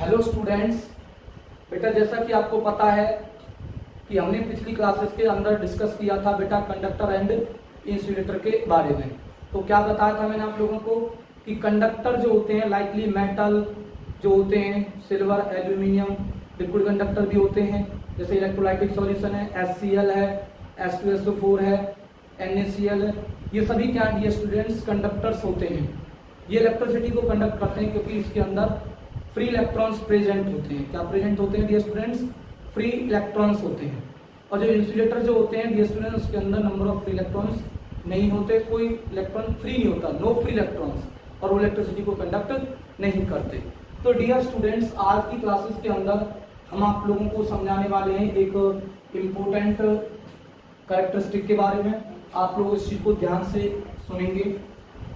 Hello students, बेटा जैसा कि आपको पता है कि हमने पिछली क्लासेस के अंदर डिस्कस किया था बेटा कंडक्टर एंड इंसुलेटर के बारे में। तो क्या बताया था मैंने आप लोगों को कि कंडक्टर जो होते हैं लाइकली मेटल जो होते हैं, सिल्वर, एल्यूमिनियम, लिक्विड कंडक्टर भी होते हैं, जैसे इलेक्ट्रोलाइटिक सॉल्यूशन है, HCl है, H2SO4 है, NaCl है, ये सभी क्या डियर स्टूडेंट्स कंडक्टर्स होते हैं। ये इलेक्ट्रिसिटी को कंडक्ट करते हैं क्योंकि इसके अंदर फ्री इलेक्ट्रॉन्स प्रेजेंट होते हैं। क्या प्रेजेंट होते हैं डियर स्टूडेंट्स? फ्री इलेक्ट्रॉन्स होते हैं। और जो इंसुलेटर जो होते हैं डियर स्टूडेंट्स, उसके अंदर नंबर ऑफ फ्री इलेक्ट्रॉन्स नहीं होते, कोई इलेक्ट्रॉन फ्री नहीं होता, नो फ्री इलेक्ट्रॉन्स, और वो इलेक्ट्रिसिटी को कंडक्ट नहीं करते। तो डियर स्टूडेंट्स, आज की क्लासेस के अंदर हम आप लोगों को समझाने वाले हैं एक इम्पोर्टेंट कैरेक्टरिस्टिक के बारे में। आप लोग इस चीज को ध्यान से सुनेंगे।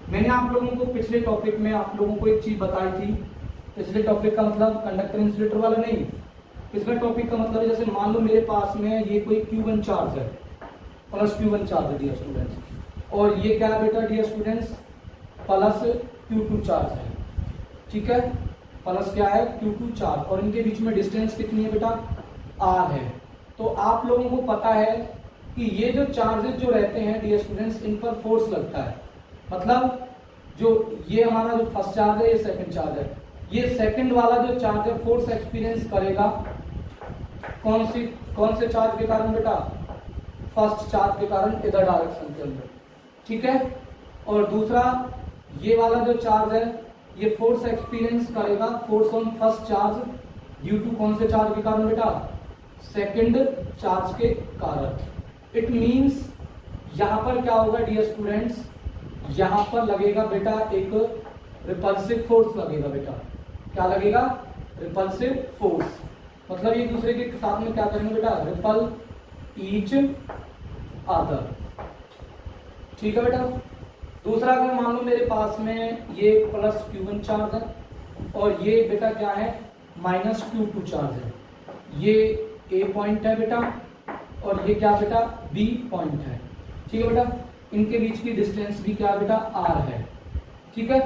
मैंने आप लोगों को पिछले टॉपिक में आप लोगों को एक चीज बताई थी। पिछले टॉपिक का मतलब कंडक्टर इंसुलेटर वाला नहीं, पिछले टॉपिक का मतलब जैसे मान लो मेरे पास में ये कोई Q1 चार्ज है, प्लस Q1 चार्ज है डियर स्टूडेंट्स, और ये क्या है बेटा dear students? Plus Q2 charge है। ठीक है, प्लस क्या है? Q2 चार्ज, और इनके बीच में डिस्टेंस कितनी है बेटा? R है। तो आप लोगों को पता है कि ये जो चार्जेस जो रहते हैं डियर स्टूडेंट्स, इन पर फोर्स लगता है। मतलब जो ये हमारा जो फर्स्ट चार्ज है, ये सेकंड चार्ज है, ये सेकंड वाला जो चार्ज है फोर्स एक्सपीरियंस करेगा कौन से चार्ज के कारण बेटा? फर्स्ट चार्ज के कारण इधर डायरेक्शन के अंदर। ठीक है, और दूसरा ये वाला जो चार्ज है ये फोर्स एक्सपीरियंस करेगा force on first charge due to कौन से चार्ज के कारण बेटा? सेकंड चार्ज के कारण। इट मींस यहां पर क्या होगा डियर स्टूडेंट्स? यहां पर लगेगा बेटा एक रिपल्सिव फोर्स लगेगा बेटा। क्या लगेगा? Repulsive force. मतलब एक दूसरे के साथ में क्या करेंगे बेटा? Ripple each other. ठीक है बेटा। दूसरा अगर मान लो मेरे पास में ये प्लस Q1 चार्ज है और ये बेटा क्या है? माइनस Q2 चार्ज है। ये A पॉइंट है बेटा और ये क्या बेटा? B पॉइंट है। ठीक है बेटा, इनके बीच की डिस्टेंस भी क्या बेटा? R है। ठीक है,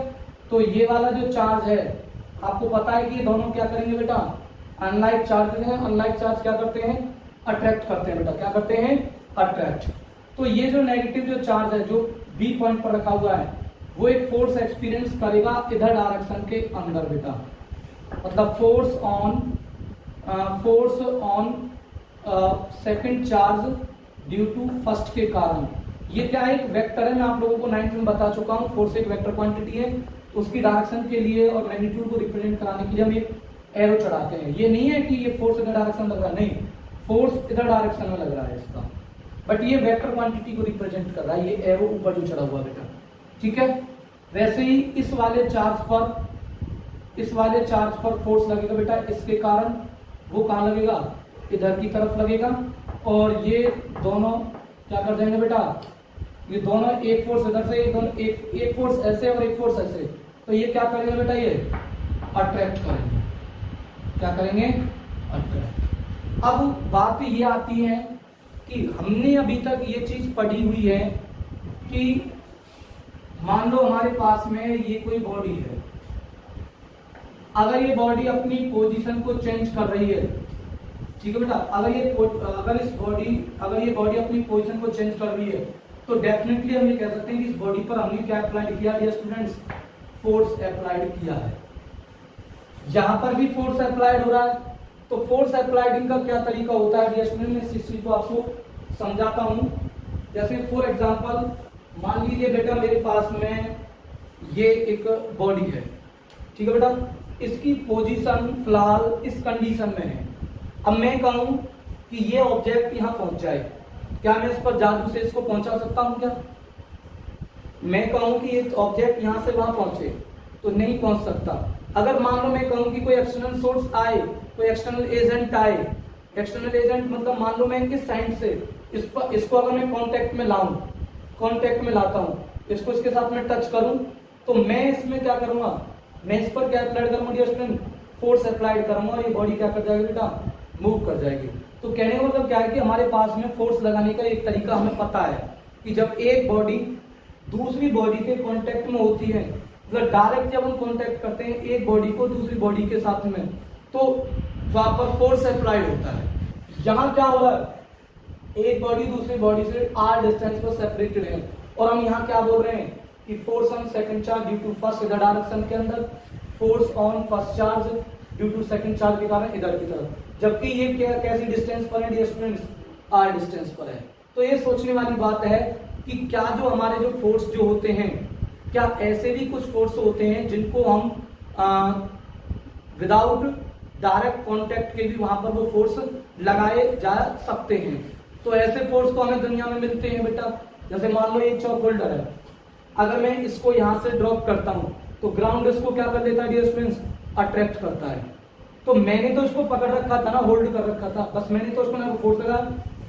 तो ये वाला जो चार्ज है आपको पता है कि ये दोनों क्या करेंगे बेटा? अनलाइक चार्ज हैं। अनलाइक चार्ज क्या करते हैं? अट्रैक्ट करते हैं बेटा। क्या करते हैं? अट्रैक्ट। तो ये जो नेगेटिव जो चार्ज है जो B पॉइंट पर रखा हुआ है वो एक फोर्स एक्सपीरियंस करेगा इधर डायरेक्शन के अंदर बेटा। मतलब force on second charge due to first के कारण। ये क्या है? एक वेक्टर है। मैं आप लोगों को 9th में बता चुका हूँ, फोर्स एक वेक्टर क्वांटिटी है। उसकी डायरेक्शन के लिए और मैग्नीट्यूड को रिप्रेजेंट कराने के लिए हम एक एरो चढ़ाते हैं। ये नहीं है कि ये फोर्स इधर डायरेक्शन लग रहा है, नहीं, फोर्स इधर डायरेक्शन में लग रहा है इसका, बट ये वेक्टर क्वांटिटी को रिप्रेजेंट कर रहा है, ये एरो ऊपर जो चढ़ा हुआ बेटा। ठीक है, वैसे ही इस वाले चार्ज पर फोर्स लगेगा बेटा, इसके कारण वो कहां लगेगा? इधर की तरफ लगेगा। और ये दोनों क्या कर जाएंगे बेटा? ये दोनों एक फोर्स इधर से, एक फोर्स ऐसे और एक फोर्स ऐसे, तो ये क्या करेंगे बेटा? ये अट्रैक्ट करेंगे। क्या करेंगे? अट्रैक्ट। अब बात ये आती है कि हमने अभी तक ये चीज पढ़ी हुई है कि मान लो हमारे पास में ये कोई बॉडी है, अगर ये बॉडी अपनी पोजीशन को चेंज कर रही है, ठीक है बेटा, अगर ये बॉडी अपनी पोजीशन को चेंज कर रही है तो डेफिनेटली हम ये कह सकते हैं कि इस बॉडी पर हमने क्या अप्लाइड किया है स्टूडेंट्स? फोर्स अप्लाइड किया है। यहां पर भी फोर्स अप्लाइड हो रहा है। तो फोर्स अप्लाइडिंग का क्या तरीका होता है डियर स्टूडेंट? मैं इस चीज को आपको समझाता हूं। जैसे फॉर एग्जांपल मान लीजिए बेटा मेरे पास में ये एक बॉडी है, ठीक है बेटा, इसकी पोजीशन फिलहाल इस कंडीशन में है। अब मैं कहूं कि ये ऑब्जेक्ट यहां पहुंच जाए, क्या मैं इस पर जादू से इसको पहुंचा सकता हूं क्या? मैं कहूं कि ये ऑब्जेक्ट यहां से वहां पहुंचे तो नहीं पहुंच सकता। अगर मान लो मैं कहूं कि कोई एक्सटर्नल सोर्स आए, कोई एक्सटर्नल एजेंट आए, एक्सटर्नल एजेंट मतलब मान लो मैं इस साइड से इसको अगर मैं कांटेक्ट में लाता हूं, इसको इसके साथ में टच करूं, तो मैं इसमें क्या करूंगा? मैं इस पर क्या अप्लाइड करूंगा डियर स्टूडेंट? फोर्स अप्लाइड करूंगा और ये बॉडी क्या कर जाएगी बेटा? मूव कर जाएगी। तो कहने का मतलब क्या है कि हमारे पास में फोर्स लगाने का एक तरीका हमें पता है कि जब एक बॉडी दूसरी बॉडी के कांटेक्ट में होती है, मतलब डायरेक्ट जब हम कांटेक्ट करते हैं एक बॉडी को दूसरी बॉडी के साथ में, तो वहां पर फोर्स अप्लाइड होता है। यहाँ क्या हो रहा है, एक बॉडी दूसरी बॉडी से r डिस्टेंस पर सेपरेटेड है, और हम यहाँ क्या बोल रहे हैं कि force on second charge due to first इधर डायरेक्शन के अंदर, force on first charge due to second charge के कारण इधर की तरफ, जबकि ये कैसी डिस्टेंस पर है डियर स्टूडेंट्स, r डिस्टेंस पर है। तो ये सोचने वाली बात है कि क्या जो हमारे जो फोर्स जो होते हैं, क्या ऐसे भी कुछ फोर्स होते हैं जिनको हम विदाउट डायरेक्ट कांटेक्ट के भी वहां पर वो फोर्स लगाए जा सकते हैं। तो ऐसे फोर्स तो हमें दुनिया में मिलते हैं बेटा। जैसे मान लो एक चॉक होल्डर है, अगर मैं इसको यहां से ड्रॉप करता हूं तो ग्राउंड इसको क्या कर देता है डियर स्टूडेंट्स, अट्रैक्ट करता है। तो मैंने तो इसको पकड़ रखा था ना, होल्ड कर रखा था, बस मैंने तो इसको ना फोर्स लगा,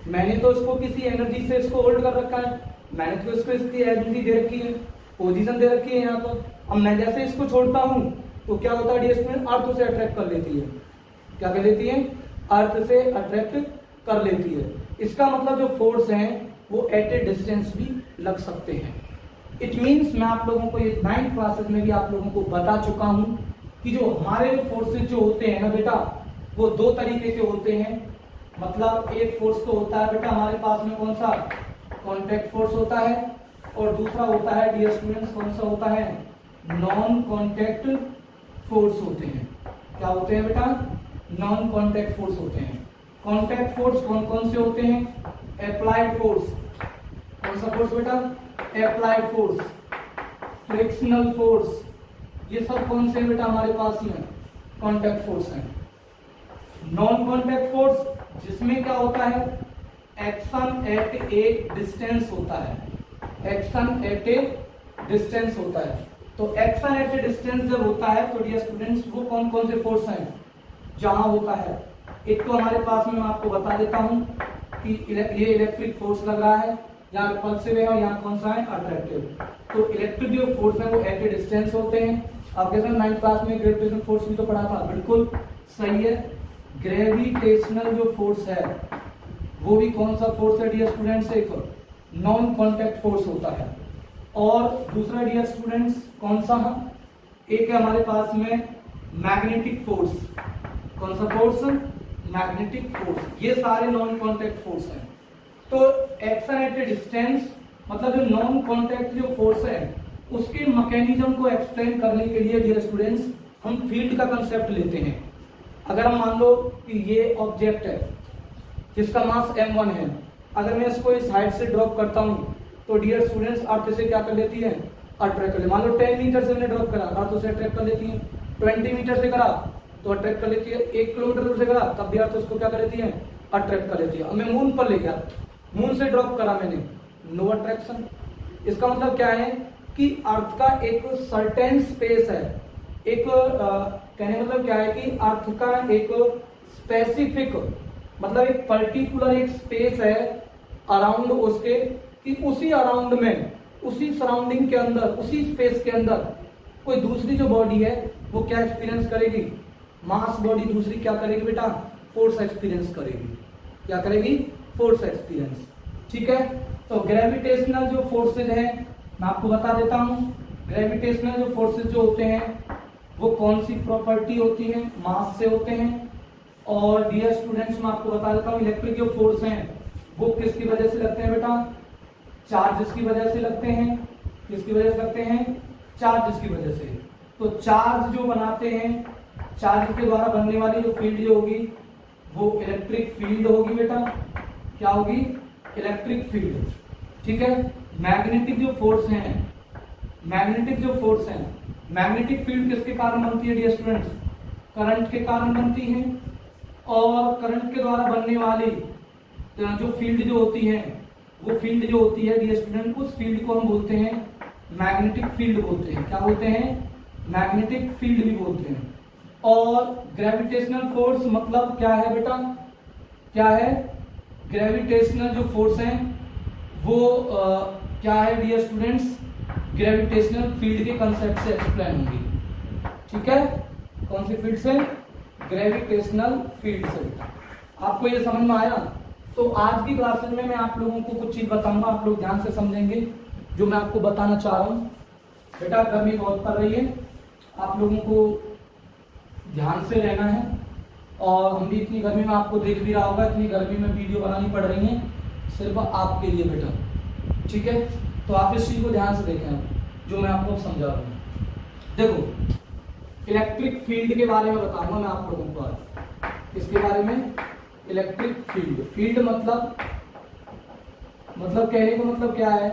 मैंने तो इसको किसी एनर्जी से इसको होल्ड कर रखा है, मैंने तो इसको इसकी एनर्जी दे रखी है, पोजीशन दे रखी है यहाँ पर। अब मैं जैसे इसको छोड़ता हूँ तो क्या होता है डियर स्टूडेंट, अर्थ से अट्रैक्ट कर लेती है। क्या कर लेती है, अर्थ से अट्रैक्ट कर लेती है। इसका मतलब जो फोर्स है वो एट ए डिस्टेंस भी लग सकते हैं। इट मीन्स मैं आप लोगों को ये 9th क्लासेस में भी आप लोगों को बता चुका हूं कि जो हमारे जो फोर्सेज जो होते हैं ना बेटा, वो दो तरीके के होते हैं। मतलब एक फोर्स तो होता है बेटा हमारे पास में कौन सा, कॉन्टैक्ट फोर्स होता है, और दूसरा होता है डियर स्टूडेंट्स कौन सा होता है, नॉन कॉन्टैक्ट फोर्स होते हैं। क्या होते हैं बेटा, नॉन कॉन्टैक्ट फोर्स होते हैं। कॉन्टैक्ट फोर्स कौन कौन से होते हैं, अप्लाइड फोर्स, कौन सा फोर्स बेटा, अप्लाइड फोर्स, फ्रिक्शनल फोर्स, ये सब कौन से बेटा हमारे पास में कॉन्टैक्ट फोर्स है। नॉन कॉन्टैक्ट फोर्स जिसमें क्या होता है, एक्शन एट ए डिस्टेंस होता है, एक्शन एट ए डिस्टेंस होता है। तो एक्शन एट ए डिस्टेंस जब होता है तो डियर स्टूडेंट्स वो कौन कौन से फोर्स हैं जहां होता है। एक तो हमारे पास में मैं आपको बता देता हूं कि ये इलेक्ट्रिक फोर्स लग रहा है, यहाँ रिपल्सिव है और यहाँ कौन सा है, अट्रैक्टिव। तो इलेक्ट्रिक जो फोर्स है वो एट ए डिस्टेंस होते हैं। आपके साथ 9th क्लास में ग्रेविटेशनल फोर्स भी तो पढ़ा था, बिल्कुल सही है। ग्रेविटेशनल जो फोर्स है वो भी कौन सा फोर्स है डियर स्टूडेंट्स, एक नॉन कॉन्टैक्ट फोर्स होता है। और दूसरा डियर स्टूडेंट्स कौन सा है, एक है हमारे पास में मैग्नेटिक फोर्स, कौन सा फोर्स, मैग्नेटिक फोर्स। ये सारे नॉन कॉन्टैक्ट फोर्स हैं। तो एक्शन एट ए डिस्टेंस मतलब जो नॉन कॉन्टैक्ट जो फोर्स है उसके मैकेनिज्म को एक्सप्लेन करने के लिए डियर स्टूडेंट्स हम फील्ड का कंसेप्ट लेते हैं। अगर हम मान लो कि ये ऑब्जेक्ट है जिसका मास m1 है, अगर मैं इसको इस हाइट से ड्रॉप करता हूँ तो डियर स्टूडेंट्स अर्थ से क्या कर लेती है, अट्रैक्ट कर ले। मान लो 10 मीटर से मैंने ड्रॉप करा, अर्थ से अट्रैक्ट कर लेती है। 20 मीटर से करा तो अट्रैक्ट कर लेती है। 1 किलोमीटर दूर से करा तब भी अर्थ उसको क्या कर लेती है, अट्रैक्ट कर लेती है। अब मैं मून पर ले गया, मून से ड्रॉप करा मैंने, नो अट्रैक्शन। इसका मतलब क्या है कि अर्थ का एक सर्टेन स्पेस है, एक कहने मतलब क्या है कि अर्थ का एक स्पेसिफिक मतलब एक पर्टिकुलर एक स्पेस है अराउंड उसके, कि उसी अराउंड में, उसी सराउंडिंग के अंदर, उसी स्पेस के अंदर कोई दूसरी जो बॉडी है वो क्या एक्सपीरियंस करेगी, मास बॉडी दूसरी क्या करेगी बेटा, फोर्स एक्सपीरियंस करेगी। क्या करेगी, फोर्स एक्सपीरियंस। ठीक है। तो ग्रेविटेशनल जो फोर्सेज है मैं आपको बता देता हूं। ग्रेविटेशनल जो फोर्सेज जो होते हैं वो कौन सी प्रॉपर्टी होती है, मास से होते हैं। और डियर स्टूडेंट्स मैं आपको बता देता हूँ इलेक्ट्रिक जो फोर्स हैं वो किसकी वजह से लगते हैं बेटा, चार्जेस की वजह से लगते हैं। किसकी वजह से लगते हैं, चार्जेस की वजह से। तो चार्ज जो बनाते हैं, चार्ज के द्वारा बनने वाली जो फील्ड जो होगी वो इलेक्ट्रिक फील्ड होगी बेटा। क्या होगी, इलेक्ट्रिक फील्ड। ठीक है। मैग्नेटिक जो फोर्स हैं, मैग्नेटिक जो फोर्स हैं, मैग्नेटिक फील्ड किसके कारण बनती है डियर स्टूडेंट्स, करंट के कारण बनती है। और करंट के द्वारा बनने वाली जो फील्ड जो होती है, वो फील्ड जो होती है डियर स्टूडेंट, उस फील्ड को हम बोलते हैं मैग्नेटिक फील्ड बोलते हैं। क्या बोलते हैं, मैग्नेटिक फील्ड भी बोलते हैं। और ग्रेविटेशनल फोर्स मतलब क्या है बेटा, क्या है, ग्रेविटेशनल जो फोर्स है वो क्या है डियर स्टूडेंट्स, ग्रेविटेशनल फील्ड के कंसेप्ट से एक्सप्लेन होंगी। ठीक है। कौन सी फील्ड से, ग्रेविटेशनल फील्ड से। आपको ये समझ में आया। तो आज की क्लासेस में मैं आप लोगों को कुछ चीज बताऊंगा, आप लोग ध्यान से समझेंगे जो मैं आपको बताना चाह रहा हूँ। बेटा गर्मी बहुत पड़ रही है, आप लोगों को ध्यान से रहना है। और हम भी इतनी गर्मी में, आपको देख भी रहा होगा, इतनी गर्मी में वीडियो बनानी पड़ रही है सिर्फ आपके लिए बेटा, ठीक है। तो आप इस चीज को ध्यान से देखें जो मैं आपको समझा रहा हूँ। देखो इलेक्ट्रिक फील्ड के बारे में बताऊंगा मैं आप लोगों को आज। इसके बारे में इलेक्ट्रिक फील्ड, फील्ड मतलब कहने का मतलब क्या है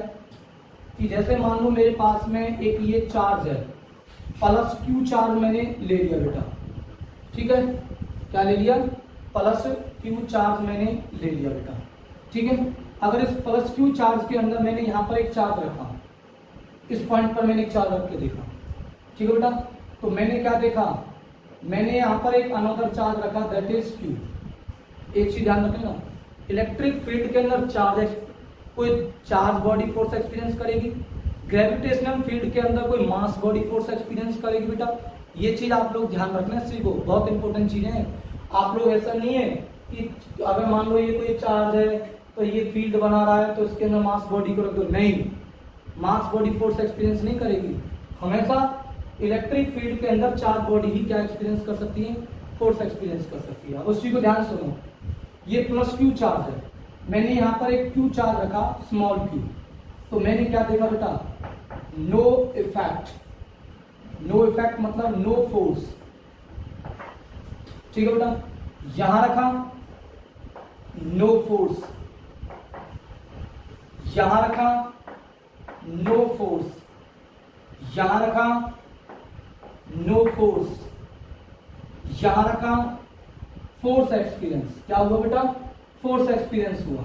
कि जैसे मान लो मेरे पास में एक ये चार्ज है, प्लस क्यू चार्ज मैंने ले लिया बेटा, ठीक है, क्या ले लिया, प्लस क्यू चार्ज मैंने ले लिया बेटा, ठीक है। अगर इस प्लस क्यू चार्ज के अंदर मैंने यहाँ पर एक चार्ज रखा, इस पॉइंट पर मैंने एक चार्ज रख के देखा, ठीक है बेटा, तो मैंने क्या देखा, मैंने यहाँ पर एक अनदर चार्ज रखा दैट इज क्यू। एक चीज ध्यान रखें ना, इलेक्ट्रिक फील्ड के अंदर चार्ज, कोई चार्ज बॉडी फोर्स एक्सपीरियंस करेगी, ग्रेविटेशनल फील्ड के अंदर कोई मास बॉडी फोर्स एक्सपीरियंस करेगी बेटा। ये चीज आप लोग ध्यान रखना, सीखो, बहुत इंपॉर्टेंट चीजें हैं। आप लोग ऐसा नहीं है कि अगर मान लो ये कोई चार्ज है तो ये फील्ड बना रहा है तो इसके अंदर मास बॉडी को रख दो, नहीं, मास बॉडी फोर्स एक्सपीरियंस नहीं करेगी। हमेशा इलेक्ट्रिक फील्ड के अंदर चार्ज बॉडी ही क्या एक्सपीरियंस कर सकती है, फोर्स एक्सपीरियंस कर सकती है। उस चीज को ध्यान सुनो, ये प्लस क्यू चार्ज है, मैंने यहाँ पर एक क्यू चार्ज रखा स्मॉल क्यू, तो मैंने क्या देखा बेटा, नो इफेक्ट, नो इफेक्ट मतलब नो फोर्स, ठीक है बेटा। यहां रखा नो फोर्स, यहां रखा नो फोर्स, यहां रखा नो फोर्स, यहां रखा फोर्स एक्सपीरियंस। क्या हुआ बेटा, फोर्स एक्सपीरियंस हुआ,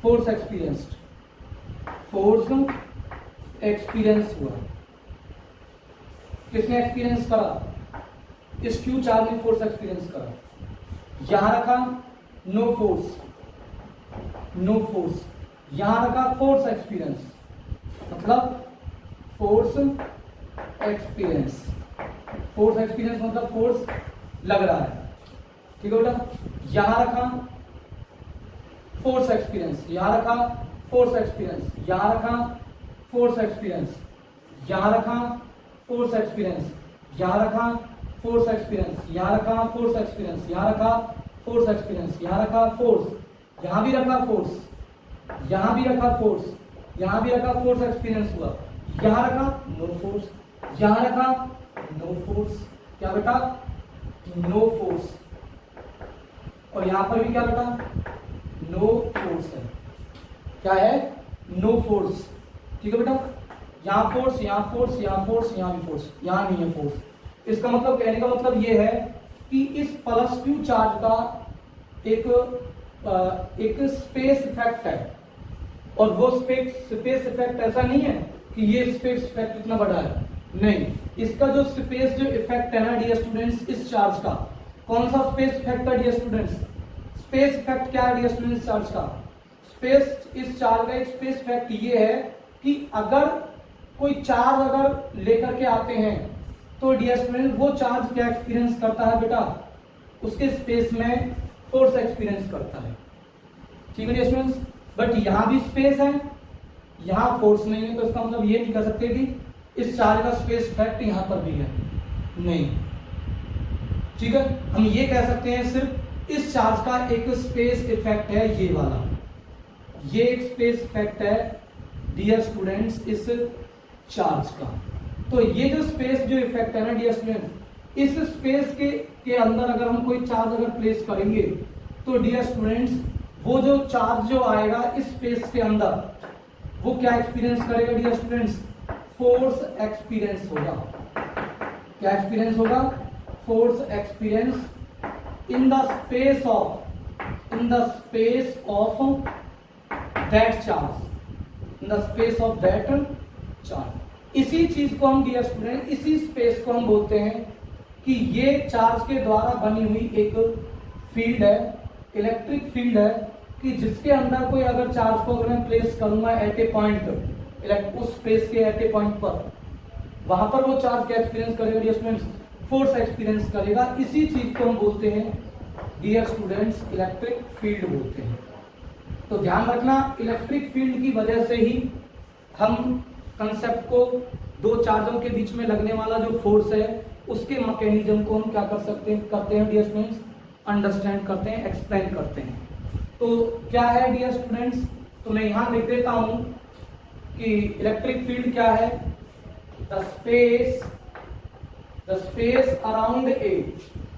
फोर्स एक्सपीरियंस्ड, फोर्स एक्सपीरियंस हुआ। किसने एक्सपीरियंस करा, इस क्यू चार्ज ने फोर्स एक्सपीरियंस करा। यहां रखा नो फोर्स, नो फोर्स, यहां रखा फोर्स एक्सपीरियंस, मतलब फोर्स एक्सपीरियंस, फोर्स एक्सपीरियंस मतलब फोर्स लग रहा है, ठीक है बेटा। यहां रखा फोर्स एक्सपीरियंस, यहां रखा फोर्स एक्सपीरियंस, यहां रखा फोर्स एक्सपीरियंस, यहां रखा फोर्स एक्सपीरियंस, यहां रखा फोर्स एक्सपीरियंस, यहां रखा फोर्स एक्सपीरियंस, यहां रखा फोर्स एक्सपीरियंस, यहां रखा फोर्स, यहां भी रखा फोर्स, यहां भी रखा फोर्स, यहां भी रखा फोर्स एक्सपीरियंस हुआ, यहां रखा नो फोर्स, यहां रखा नो फोर्स, क्या बेटा, नो फोर्स, और यहां पर भी क्या बेटा, नो फोर्स है, क्या है, नो फोर्स, ठीक है बेटा। यहां फोर्स, यहां फोर्स, यहां फोर्स, यहां भी फोर्स, यहां नहीं है फोर्स। इसका मतलब, कहने का मतलब ये है कि इस प्लस क्यू चार्ज का एक स्पेस इफेक्ट है, और वो स्पेस इफेक्ट ऐसा नहीं है कि ये स्पेस इफेक्ट इतना बड़ा है, नहीं, इसका जो स्पेस जो इफेक्ट है ना डियर स्टूडेंट्स, इस चार्ज का कौन सा स्पेस इफेक्ट है डियर स्टूडेंट्स, स्पेस इफेक्ट क्या है डियर स्टूडेंट्स, चार्ज का स्पेस, इस चार्ज का एक स्पेस इफेक्ट ये है कि अगर कोई चार्ज अगर लेकर के आते हैं तो डियर स्टूडेंट वो चार्ज क्या एक्सपीरियंस करता है बेटा, उसके स्पेस में फोर्स एक्सपीरियंस करता है, ठीक है डियर स्टूडेंट्स। बट यहां भी स्पेस है, यहां फोर्स नहीं है, तो इसका मतलब ये नहीं कर सकते कि इस चार्ज का स्पेस इफेक्ट यहां पर भी है, नहीं, ठीक है। हम ये कह सकते हैं सिर्फ इस चार्ज का एक स्पेस इफेक्ट है, ये वाला, ये एक स्पेस इफेक्ट है डियर स्टूडेंट्स इस चार्ज का। तो ये जो स्पेस जो इफेक्ट है ना डियर स्टूडेंट्स, इस स्पेस के अंदर अगर हम कोई चार्ज अगर प्लेस करेंगे तो डियर स्टूडेंट्स वो जो चार्ज जो आएगा इस स्पेस के अंदर वो क्या एक्सपीरियंस करेगा डियर स्टूडेंट्स, फोर्स एक्सपीरियंस होगा। क्या एक्सपीरियंस होगा, force experience in the space of that charge, in the space of that charge. इसी चीज को हम डियर स्टूडेंट, इसी स्पेस को हम बोलते हैं कि ये चार्ज के द्वारा बनी हुई एक फील्ड है, इलेक्ट्रिक फील्ड है, कि जिसके अंदर कोई अगर चार्ज को अगर मैं प्लेस करूंगा एट ए पॉइंट, उस स्पेस के एट ए पॉइंट पर, वहां पर वो चार्ज क्या एक्सपीरियंस करेगा डियर स्टूडेंट्स, फोर्स एक्सपीरियंस करेगा। इसी चीज को हम बोलते हैं डियर स्टूडेंट्स इलेक्ट्रिक फील्ड बोलते हैं। तो ध्यान रखना, इलेक्ट्रिक फील्ड की वजह से ही हम कंसेप्ट को, दो चार्जों के बीच में लगने वाला जो फोर्स है उसके मैकेनिज्म को हम क्या करते हैं डियर स्टूडेंट्स, अंडरस्टैंड करते हैं, एक्सप्लेन करते हैं। तो क्या है डियर स्टूडेंट्स, तो मैं यहां लिख देता हूं कि इलेक्ट्रिक फील्ड क्या है, the space around a,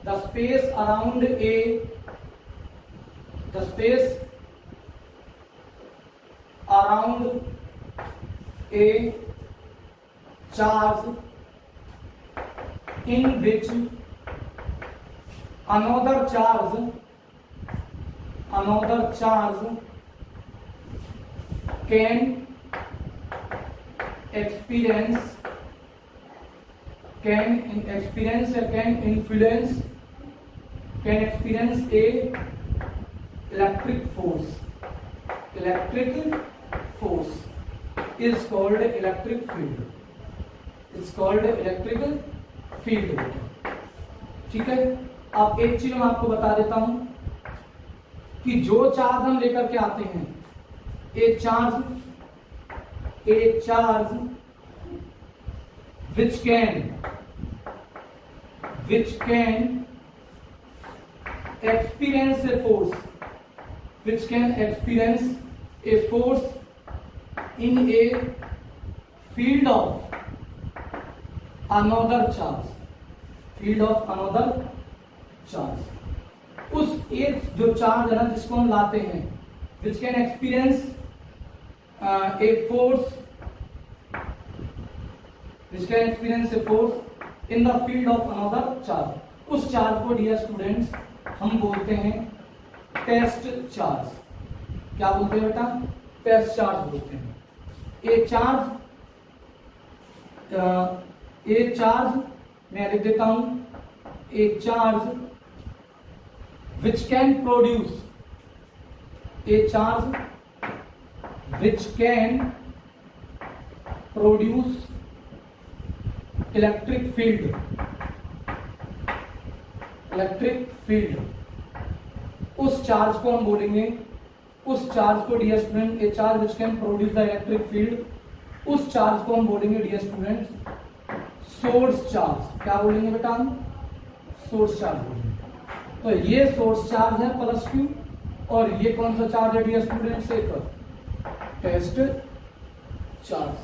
the space around a, the space around a charge in which another charge can experience a electric force is called electric field, field. ठीक है, अब एक चीज मैं आपको बता देता हूं कि जो चार्ज हम लेकर के आते हैं, ए charge which can experience a force in a field of another charge, उस एक जो चार्ज है ना जिसको हम लाते हैं, which can experience a force in the field of another charge, उस चार्ज को डियर स्टूडेंट्स हम बोलते हैं टेस्ट चार्ज। क्या बोलते हैं बेटा, टेस्ट चार्ज बोलते हैं। ए चार्ज मैं लिख देता हूं, a charge which can produce electric field, उस चार्ज को हम बोलेंगे, उस चार्ज को dear student, a charge which can produce the electric field, उस चार्ज को हम बोलेंगे डियर स्टूडेंट्स सोर्स चार्ज। क्या बोलेंगे बेटा हम, सोर्स चार्ज बोलेंगे। तो ये सोर्स चार्ज है प्लस क्यू, और ये कौन सा चार्ज है डियर स्टूडेंट्स, एक टेस्ट चार्ज।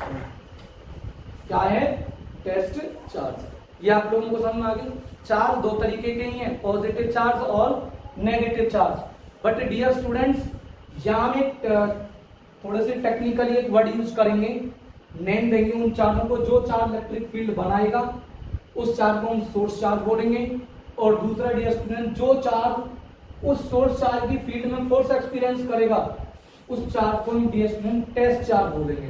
क्या है, टेस्ट चार्ज। ये आप लोगों को समझ में आ गई। चार्ज दो तरीके के ही हैं, पॉजिटिव चार्ज और negative charge. But dear students यहां में थोड़े से टेक्निकली एक वर्ड यूज करेंगे, नेम देंगे उन चार्जों को। जो चार्ज इलेक्ट्रिक फील्ड बनाएगा उस चार्ज को हम सोर्स चार्ज बोलेंगे, और दूसरा डियर स्टूडेंट जो चार्ज उस सोर्स चार्ज की फील्ड में फोर्स एक्सपीरियंस करेगा उस चार्ज को हम डियर स्टूडेंट टेस्ट चार्ज बोलेंगे।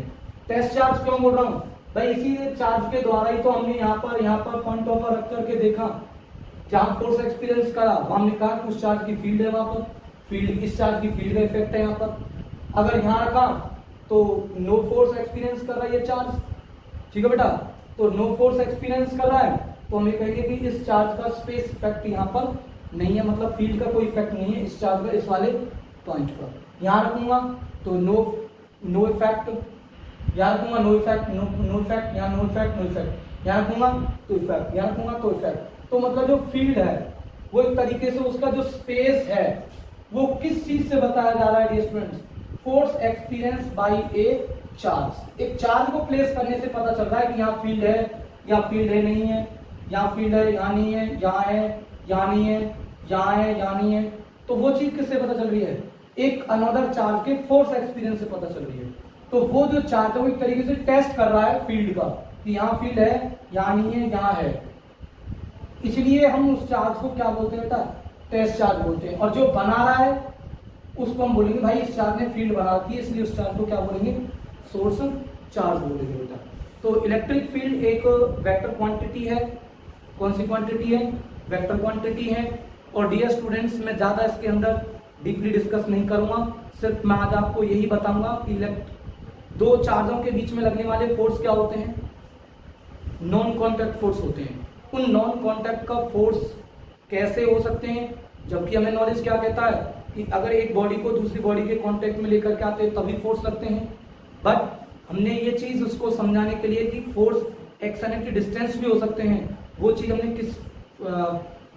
टेस्ट चार्ज क्यों बोल रहा हूं भाई, इसी चार्ज के द्वारा ही तो हमने यहाँ पर पॉइंट पर रख करके देखा, जहां फोर्स एक्सपीरियंस करा हमने कहा कि उस चार्ज की फील्ड है, वहां पर फील्ड, इस चार्ज की फील्ड का इफेक्ट है यहाँ पर। अगर यहाँ रखा तो नो फोर्स एक्सपीरियंस कर रहा है ये चार्ज, ठीक है बेटा, तो नो फोर्स एक्सपीरियंस कर रहा है, तो हमें कहेंगे कि इस चार्ज का स्पेस इफेक्ट यहाँ पर नहीं है, मतलब फील्ड का कोई इफेक्ट नहीं है इस चार्ज का इस वाले पॉइंट पर। यहाँ रखूंगा तो नो इफेक्ट, यहाँ रखूंगा नो इफेक्ट, नो इफेक्ट, यहाँ नो इफेक्ट, नो इफेक्ट, यहाँ रखूंगा तो इफेक्ट, यहाँ रखूंगा तो इफेक्ट। तो मतलब जो फील्ड है वो एक तरीके से उसका जो स्पेस है वो किस चीज से बताया जा रहा है dear students, force experience by a charge. एक चार्ज को प्लेस करने से पता चल रहा है कि यहाँ फील्ड है, यहाँ फील्ड है नहीं है, यहाँ फील्ड है, यहाँ नहीं है, यहाँ है, यहाँ नहीं है, यहाँ है, यहाँ नहीं है। तो वो चीज किससे पता चल रही है, एक अनदर चार्ज के फोर्स एक्सपीरियंस से पता चल रही है। तो वो जो चार्ज है वो एक तरीके से टेस्ट कर रहा है फील्ड का कि यहाँ फील्ड है, यहाँ नहीं है, यहाँ है। इसलिए हम उस चार्ज को क्या बोलते हैं बेटा, टेस्ट चार्ज बोलते हैं। और जो बना रहा है उसको हम बोलेंगे भाई इस चार्ज ने फील्ड बना रखी है, इसलिए उस चार्ज को क्या बोलेंगे, सोर्स चार्ज बोलेंगे बेटा। तो इलेक्ट्रिक फील्ड एक वेक्टर क्वांटिटी है। कौन सी क्वांटिटी है, वेक्टर क्वांटिटी है। और डियर स्टूडेंट्स मैं ज्यादा इसके अंदर डीपली डिस्कस नहीं करूंगा, सिर्फ मैं आज आपको यही बताऊंगा कि दो चार्जों के बीच में लगने वाले फोर्स क्या होते हैं, नॉन कॉन्टैक्ट फोर्स होते हैं। उन नॉन कॉन्टैक्ट का फोर्स कैसे हो सकते हैं, जबकि हमें नॉलेज क्या कहता है कि अगर एक बॉडी को दूसरी बॉडी के कांटेक्ट में लेकर के आते हैं तभी फोर्स लगते हैं। बट हमने ये चीज उसको समझाने के लिए कि फोर्स एक्स की डिस्टेंस भी हो सकते हैं, वो चीज हमने किस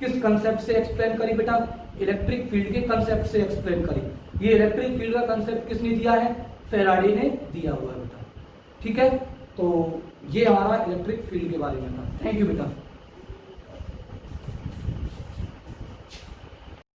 किस कंसेप्ट से एक्सप्लेन करी बेटा? इलेक्ट्रिक फील्ड के कंसेप्ट से एक्सप्लेन करी। ये इलेक्ट्रिक फील्ड का कंसेप्ट किसने दिया है? फैराडे ने दिया हुआ है बेटा। ठीक है, तो ये हमारा इलेक्ट्रिक फील्ड के बारे में था। थैंक यू बेटा।